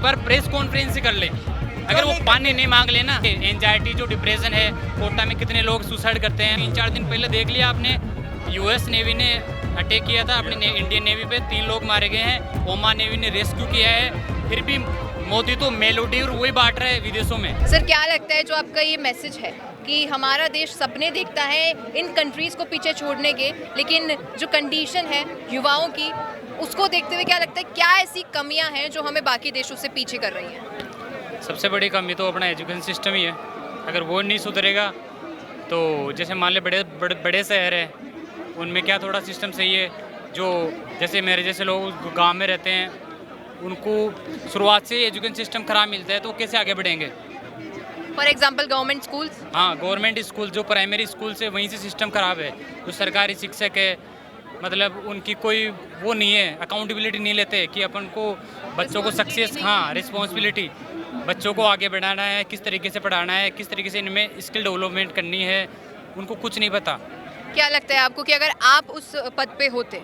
बार press conference ही कर ले। अगर वो पानी नहीं मांग लेना, एंजाइटी जो डिप्रेशन है, कोटा में कितने लोग सुसाइड करते हैं। 3-4 दिन पहले देख लिया आपने, यूएस नेवी ने अटैक किया था अपनी इंडियन नेवी पे, 3 लोग मारे गए हैं। ओमान नेवी ने रेस्क्यू किया है। फिर भी मोदी तो मेलोडी और वही बांट रहे हैं विदेशों में। सर क्या लगता है जो आपका ये मैसेज है कि हमारा देश सपने देखता है इन कंट्रीज को पीछे छोड़ने के, लेकिन जो कंडीशन है युवाओं की उसको देखते हुए क्या लगता है क्या ऐसी कमियां हैं जो हमें बाकी देशों से पीछे कर रही हैं? सबसे बड़ी कमी तो अपना एजुकेशन सिस्टम ही है। अगर वो नहीं सुधरेगा तो जैसे मान ले बड़े शहर है, उनमें क्या थोड़ा सिस्टम सही है। जो जैसे मेरे जैसे लोग गांव में रहते हैं, उनको शुरुआत से एजुकेशन सिस्टम खराब मिलता है, तो कैसे आगे बढ़ेंगे? For example government schools. हाँ, गवर्नमेंट स्कूल जो प्राइमरी स्कूल से वहीं से सिस्टम खराब है। जो सरकारी शिक्षक है, मतलब उनकी कोई वो नहीं है, अकाउंटेबिलिटी नहीं लेते कि अपन को बच्चों को सक्सेस, हाँ रिस्पॉन्सिबिलिटी, बच्चों को आगे बढ़ाना है, किस तरीके से पढ़ाना है, किस तरीके से इनमें स्किल डेवलपमेंट करनी है, उनको कुछ नहीं पता। क्या लगता है आपको कि अगर आप उस पद पे होते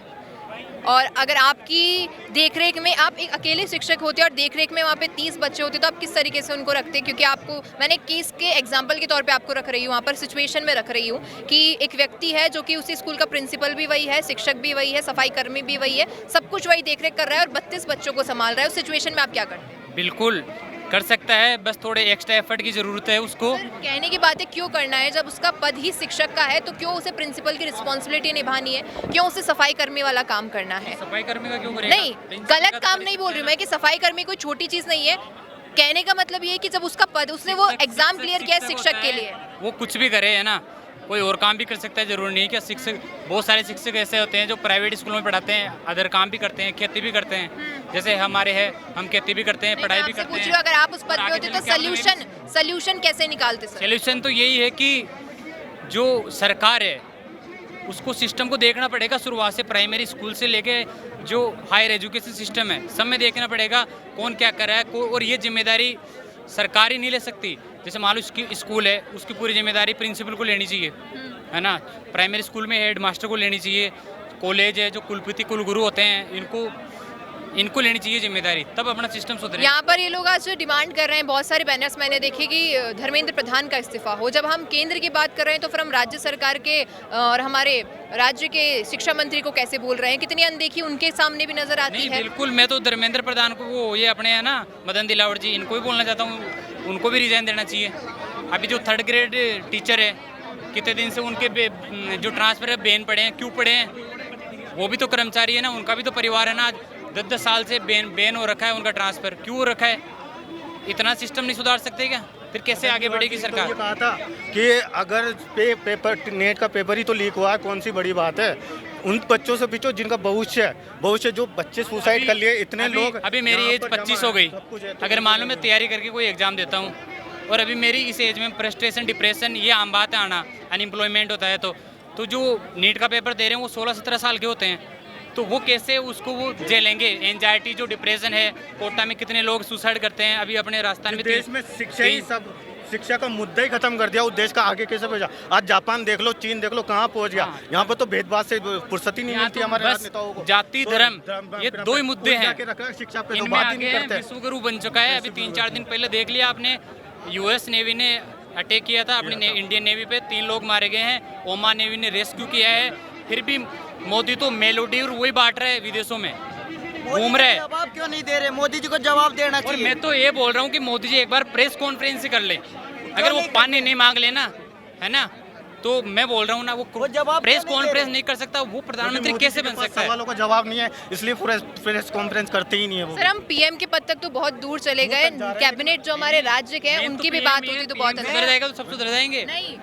और अगर आपकी देखरेख में आप एक अकेले शिक्षक होते और देखरेख में वहाँ पे 30 बच्चे होते, तो आप किस तरीके से उनको रखते? क्योंकि आपको मैंने केस के एग्जांपल के तौर पे आपको रख रही हूँ, वहाँ पर सिचुएशन में रख रही हूँ कि एक व्यक्ति है जो कि उसी स्कूल का प्रिंसिपल भी वही है, शिक्षक भी वही है, सफाई कर्मी भी वही है, सब कुछ वही देखरेख कर रहा है और 32 बच्चों को संभाल रहा है। उस सिचुएशन में आप क्या करते हैं? बिल्कुल कर सकता है, बस थोड़े एक्स्ट्रा एफर्ट की ज़रूरत है उसको। कहने की बात है क्यों करना है जब उसका पद ही शिक्षक का है, तो क्यों उसे प्रिंसिपल की रिस्पॉन्सिबिलिटी निभानी है, क्यों उसे सफाई कर्मी वाला काम करना है? सफाई कर्मी का क्यों करेगा? नहीं, गलत काम नहीं बोल रही हूँ मैं कि सफाई कर्मी कोई छोटी चीज़ नहीं है। कहने का मतलब ये है कि जब उसका पद, उसने वो एग्जाम क्लियर किया है शिक्षक के लिए, वो कुछ भी करे, है ना, कोई और काम भी कर सकता है, जरूरी नहीं कि शिक्षक। बहुत सारे शिक्षक ऐसे होते हैं जो प्राइवेट स्कूलों में पढ़ाते हैं, अदर काम भी करते हैं, खेती भी करते हैं। जैसे हमारे हैं, हम खेती भी करते हैं, पढ़ाई भी करते हैं। अगर आप उस पद पे होते तो सॉल्यूशन कैसे निकालते सर? सॉल्यूशन तो यही है कि जो सरकार है उसको सिस्टम को देखना पड़ेगा, शुरुआत से प्राइमरी स्कूल से लेके जो हायर एजुकेशन सिस्टम है सब में देखना पड़ेगा कौन क्या कर रहा है। और ये जिम्मेदारी सरकार ही नहीं ले सकती। जैसे मान लो स्कूल है, उसकी पूरी जिम्मेदारी प्रिंसिपल को लेनी चाहिए, है ना। प्राइमरी स्कूल में हेड मास्टर को लेनी चाहिए। कॉलेज है, जो कुलपति कुलगुरु होते हैं, इनको लेनी चाहिए जिम्मेदारी, तब अपना सिस्टम सुधरे। यहाँ पर ये लोग आज डिमांड कर रहे हैं, बहुत सारे बैनर्स मैंने देखे कि धर्मेंद्र प्रधान का इस्तीफा हो। जब हम केंद्र की बात कर रहे हैं तो फिर हम राज्य सरकार के और हमारे राज्य के शिक्षा मंत्री को कैसे बोल रहे हैं? कितनी अनदेखी उनके सामने भी नजर आती है। बिल्कुल, मैं तो धर्मेंद्र प्रधान को, वो ये अपने है ना मदन दिलावर जी, इनको भी बोलना चाहता हूँ, उनको भी रिजाइन देना चाहिए। अभी जो 3rd ग्रेड टीचर है, कितने दिन से उनके जो ट्रांसफर है बैन पड़े हैं, क्यों पड़े हैं? वो भी तो कर्मचारी है ना, उनका भी तो परिवार है ना। 10-10 साल से बैन हो रखा है उनका ट्रांसफर, क्यों हो रखा है? इतना सिस्टम नहीं सुधार सकते क्या? फिर कैसे आगे बढ़ेगी सरकार? ये कहा था कि अगर पेपर नेट का पेपर ही तो लीक हुआ है, कौन सी बड़ी बात है? उन बच्चों से पीछो जिनका भविष्य जो बच्चे सुसाइड कर लिए, इतने लोग। अभी मेरी एज 25 हो गई। अगर मान लो मैं तैयारी करके कोई एग्जाम देता हूँ और अभी मेरी इस एज में फ्रस्ट्रेशन, डिप्रेशन, ये आम बात है आना, अनएम्प्लॉयमेंट होता है, तो जो नीट का पेपर दे रहे हैं वो 16-17 साल के होते हैं, तो वो कैसे उसको वो झेलेंगे? एंजाइटी जो डिप्रेशन है, कोटा में कितने लोग सुसाइड करते हैं। अभी अपने राजस्थान में देश में शिक्षा का मुद्दा ही खत्म कर दिया। उस देश का आगे कैसे पहुंचा? आज जापान देख लो, चीन देख लो, कहाँ पहुंच गया। यहाँ पर तो भेदभाव से फुर्सत ही नहीं मिलती हमारे राजनेताओं को। जाति धर्म, ये 2 ही मुद्दे हैं। शिक्षा पे तो इनमें बात ही नहीं आगे करते। विश्वगुरु बन चुका है। अभी 3-4 दिन पहले देख लिया आपने, यूएस नेवी ने अटैक किया था अपनी इंडियन नेवी पे, 3 लोग मारे गए हैं। ओमान नेवी ने रेस्क्यू किया है। फिर भी मोदी तो मेलोडी और वही बांट रहे हैं विदेशों में, घूम रहे। जवाब क्यों नहीं दे रहे? मोदी जी को जवाब देना और चाहिए। मैं तो ये बोल रहा हूँ कि मोदी जी एक बार प्रेस कॉन्फ्रेंस ही कर ले। अगर वो पानी नहीं मांग लेना, है ना, तो मैं बोल रहा हूँ ना, वो जवाब प्रेस कॉन्फ्रेंस नहीं कर सकता, वो प्रधानमंत्री कैसे बन सकता है? सवालों का जवाब नहीं है, इसलिए प्रेस कॉन्फ्रेंस करते ही नहीं है वो। सर हम पीएम के पद तक तो बहुत दूर चले गए, कैबिनेट जो हमारे राज्य के हैं उनकी भी बात होती तो बहुत सुधर जाएगा, तो सब सुधर जाएंगे। नहीं,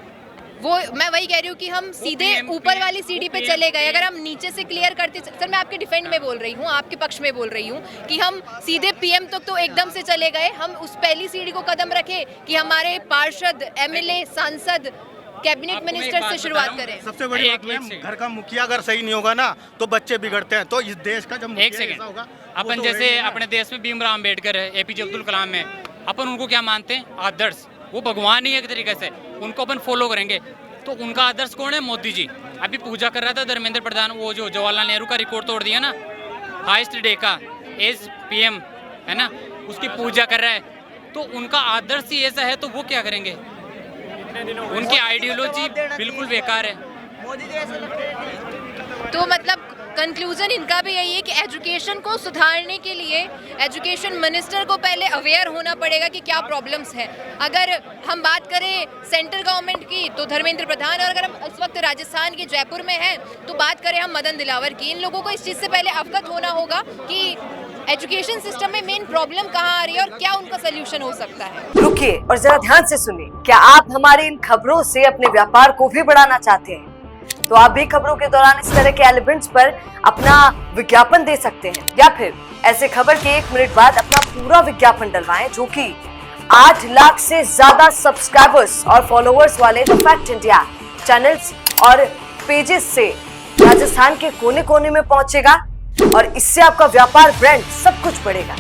वो मैं वही कह रही हूँ कि हम सीधे ऊपर वाली सीढ़ी पे चले गए। अगर हम नीचे से क्लियर करते, सर मैं आपके डिफेंड में बोल रही हूँ, आपके पक्ष में बोल रही हूँ कि हम सीधे पीएम तक तो एकदम से चले गए। हम उस पहली सीढ़ी को कदम रखे कि हमारे पार्षद, एमएलए, सांसद, कैबिनेट मिनिस्टर से शुरुआत करें। सबसे बड़ी बात मैम, घर का मुखिया अगर सही नहीं होगा ना तो बच्चे बिगड़ते हैं। तो इस देश का जब एक सेकंड, अपन जैसे अपने देश में भीमराव अम्बेडकर है, एपीजे अब्दुल कलाम है, अपन उनको क्या मानते हैं? आदर्श। वो भगवान ही एक तरीके से, उनको अपन फॉलो करेंगे। तो उनका आदर्श कौन है? मोदी जी। अभी पूजा कर रहा था धर्मेंद्र प्रधान, वो जो जवाहरलाल नेहरू का रिकॉर्ड तोड़ दिया ना, हाईएस्ट डे का एज पीएम, है ना। उसकी पूजा कर रहा है, तो उनका आदर्श ही ऐसा है तो वो क्या करेंगे? उनकी आइडियोलॉजी बिल्कुल बेकार है। मोदी जी ऐसा लगता है तो मतलब कंक्लूजन इनका भी यही है कि एजुकेशन को सुधारने के लिए एजुकेशन मिनिस्टर को पहले अवेयर होना पड़ेगा कि क्या प्रॉब्लम्स हैं। अगर हम बात करें सेंट्रल गवर्नमेंट की तो धर्मेंद्र प्रधान, और अगर हम इस वक्त राजस्थान की जयपुर में हैं तो बात करें हम मदन दिलावर की, इन लोगों को इस चीज़ से पहले अवगत होना होगा कि एजुकेशन सिस्टम में मेन प्रॉब्लम कहाँ आ रही है और क्या उनका सोल्यूशन हो सकता है। रुकिए और जरा ध्यान से सुनिए। क्या आप हमारी इन खबरों से अपने व्यापार को भी बढ़ाना चाहते हैं? तो आप भी खबरों के दौरान इस तरह के एलिमेंट्स पर अपना विज्ञापन दे सकते हैं, या फिर ऐसे खबर के 1 मिनट बाद अपना पूरा विज्ञापन डलवाएं, जो कि 8 लाख से ज्यादा सब्सक्राइबर्स और फॉलोअर्स वाले द फैक्ट इंडिया चैनल्स और पेजेस से राजस्थान के कोने कोने में पहुंचेगा, और इससे आपका व्यापार, ब्रांड सब कुछ बढ़ेगा।